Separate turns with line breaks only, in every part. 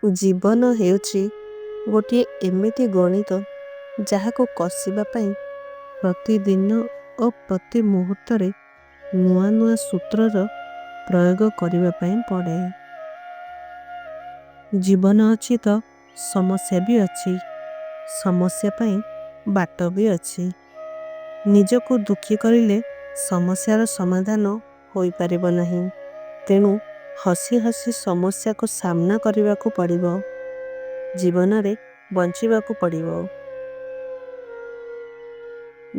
ଜୀବନ ହେଉଛି ଗୋଟିଏ ଏମିତି ଗଣିତ ଯାହାକୁ କଷିବା ପାଇଁ ପ୍ରତିଦିନ ଓ ପ୍ରତି ମୁହୂର୍ତ୍ତରେ ନୂଆ ନୂଆ ସୂତ୍ରର ପ୍ରୟୋଗ କରିବା ପାଇଁ ପଡ଼େ। ଜୀବନ ଅଛି ତ ସମସ୍ୟା ବି ଅଛି, ସମସ୍ୟା ପାଇଁ ବାଟ ବି ଅଛି। ନିଜକୁ ଦୁଃଖୀ କରିଲେ ସମସ୍ୟାର ସମାଧାନ ହୋଇପାରିବ ନାହିଁ। ତେଣୁ ହସି ହସି ସମସ୍ୟାକୁ ସାମ୍ନା କରିବାକୁ ପଡ଼ିବ। ଜୀବନରେ ବଞ୍ଚିବାକୁ ପଡ଼ିବ।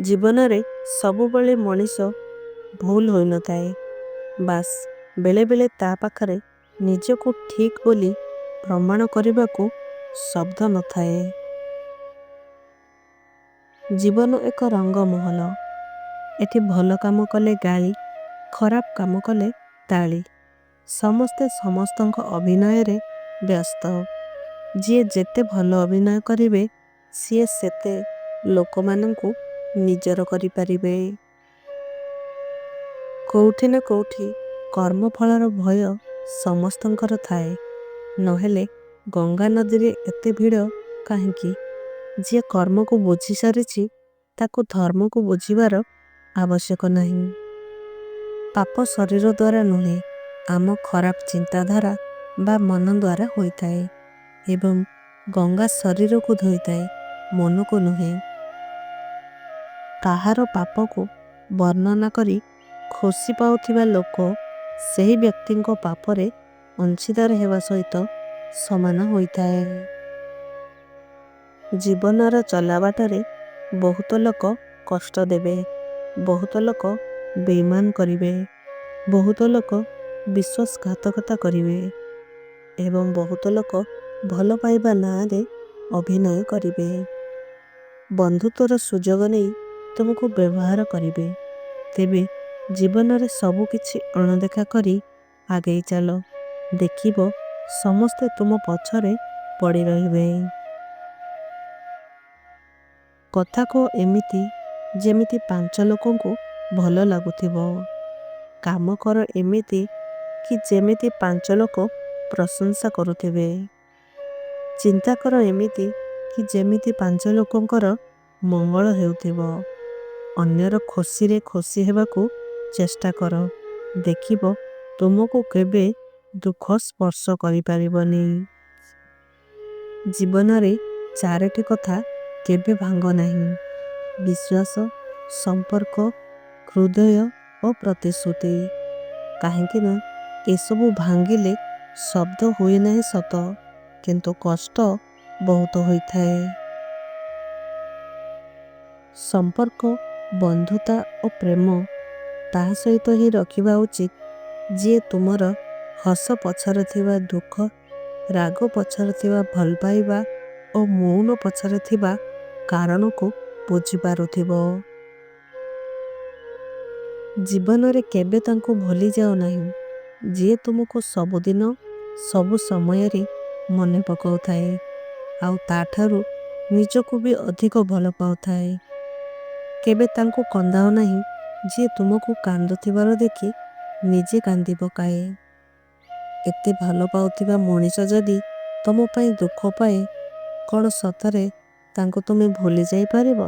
ଜୀବନରେ ସବୁବେଳେ ମଣିଷ ଭୁଲ ହୋଇନଥାଏ। ବାସ୍ ବେଳେବେଳେ ତା ପାଖରେ ନିଜକୁ ଠିକ୍ ବୋଲି ପ୍ରମାଣ କରିବାକୁ ଶବ୍ଦ ନଥାଏ। ଜୀବନ ଏକ ରଙ୍ଗମହଲ। ଏଠି ଭଲ କାମ କଲେ ଗାଳି, ଖରାପ କାମ କଲେ ତାଳି। ସମସ୍ତେ ସମସ୍ତଙ୍କ ଅଭିନୟରେ ବ୍ୟସ୍ତ। ଯିଏ ଯେତେ ଭଲ ଅଭିନୟ କରିବେ ସିଏ ସେତେ ଲୋକମାନଙ୍କୁ ନିଜର କରିପାରିବେ। କୋଉଠି ନା କୋଉଠି କର୍ମଫଳର ଭୟ ସମସ୍ତଙ୍କର ଥାଏ। ନହେଲେ ଗଙ୍ଗା ନଦୀରେ ଏତେ ଭିଡ଼ କାହିଁକି? ଯିଏ କର୍ମକୁ ବୁଝି ସାରିଛି ତାକୁ ଧର୍ମକୁ ବୁଝିବାର ଆବଶ୍ୟକ ନାହିଁ। ପାପ ଶରୀର ଦ୍ୱାରା ନୁହେଁ, ଆମ ଖରାପ ଚିନ୍ତାଧାରା ବା ମନ ଦ୍ୱାରା ହୋଇଥାଏ ଏବଂ ଗଙ୍ଗା ଶରୀରକୁ ଧୋଇଥାଏ, ମନକୁ ନୁହେଁ। କାହାର ପାପକୁ ବର୍ଣ୍ଣନା କରି ଖୁସି ପାଉଥିବା ଲୋକ ସେହି ବ୍ୟକ୍ତିଙ୍କ ପାପରେ ଅଂଶୀଦାର ହେବା ସହିତ ସମାନ ହୋଇଥାଏ। ଜୀବନର ଚଲାବାଟରେ ବହୁତ ଲୋକ କଷ୍ଟ ଦେବେ, ବହୁତ ଲୋକ ବେଇମାନ କରିବେ, ବହୁତ ଲୋକ ବିଶ୍ୱାସଘାତକତା କରିବେ ଏବଂ ବହୁତ ଲୋକ ଭଲ ପାଇବା ନାଁରେ ଅଭିନୟ କରିବେ। ବନ୍ଧୁତ୍ୱର ସୁଯୋଗ ନେଇ ତୁମକୁ ବ୍ୟବହାର କରିବେ। ତେବେ ଜୀବନରେ ସବୁ କିଛି ଅଣଦେଖା କରି ଆଗେଇ ଚାଲ। ଦେଖିବ ସମସ୍ତେ ତୁମ ପଛରେ ପଡ଼ି ରହିବେ। କଥାକୁ ଏମିତି ଯେମିତି 5 ଲୋକଙ୍କୁ ଭଲ ଲାଗୁଥିବ। କାମ କର ଏମିତି କି ଯେମିତି 5 ଲୋକ ପ୍ରଶଂସା କରୁଥିବେ। ଚିନ୍ତା କର ଏମିତି କି ଯେମିତି 5 ଲୋକଙ୍କର ମଙ୍ଗଳ ହେଉଥିବ। ଅନ୍ୟର ଖୁସିରେ ଖୁସି ହେବାକୁ ଚେଷ୍ଟା କର। ଦେଖିବ ତୁମକୁ କେବେ ଦୁଃଖ ସ୍ପର୍ଶ କରିପାରିବନି। ଜୀବନରେ 4ଟି କଥା କେବେ ଭାଙ୍ଗ ନାହିଁ: ବିଶ୍ୱାସ, ସମ୍ପର୍କ, ହୃଦୟ ଓ ପ୍ରତିଶ୍ରୁତି। କାହିଁକି ନା ଏସବୁ ଭାଙ୍ଗିଲେ ଶବ୍ଦ ହୁଏ ନାହିଁ ସତ, କିନ୍ତୁ କଷ୍ଟ ବହୁତ ହୋଇଥାଏ। ସମ୍ପର୍କ, ବନ୍ଧୁତା ଓ ପ୍ରେମ ତାହା ସହିତ ହିଁ ରଖିବା ଉଚିତ ଯିଏ ତୁମର ହସ ପଛରେ ଥିବା ଦୁଃଖ, ରାଗ ପଛରେ ଥିବା ଭଲ ପାଇବା ଓ ମୌନ ପଛରେ ଥିବା କାରଣକୁ ବୁଝିପାରୁଥିବ। ଜୀବନରେ କେବେ ତାଙ୍କୁ ଭୁଲି ଯାଅ ନାହିଁ ଯିଏ ତୁମକୁ ସବୁଦିନ ସବୁ ସମୟରେ ମନେ ପକାଉଥାଏ ଆଉ ତାଠାରୁ ନିଜକୁ ବି ଅଧିକ ଭଲ ପାଉଥାଏ। କେବେ ତାଙ୍କୁ କନ୍ଦାଅ ନାହିଁ ଯିଏ ତୁମକୁ କାନ୍ଦୁଥିବାର ଦେଖି ନିଜେ କାନ୍ଦି ପକାଏ। ଏତେ ଭଲ ପାଉଥିବା ମଣିଷ ଯଦି ତୁମ ପାଇଁ ଦୁଃଖ ପାଏ, କ'ଣ ସତରେ ତାଙ୍କୁ ତୁମେ ଭୁଲି ଯାଇପାରିବ?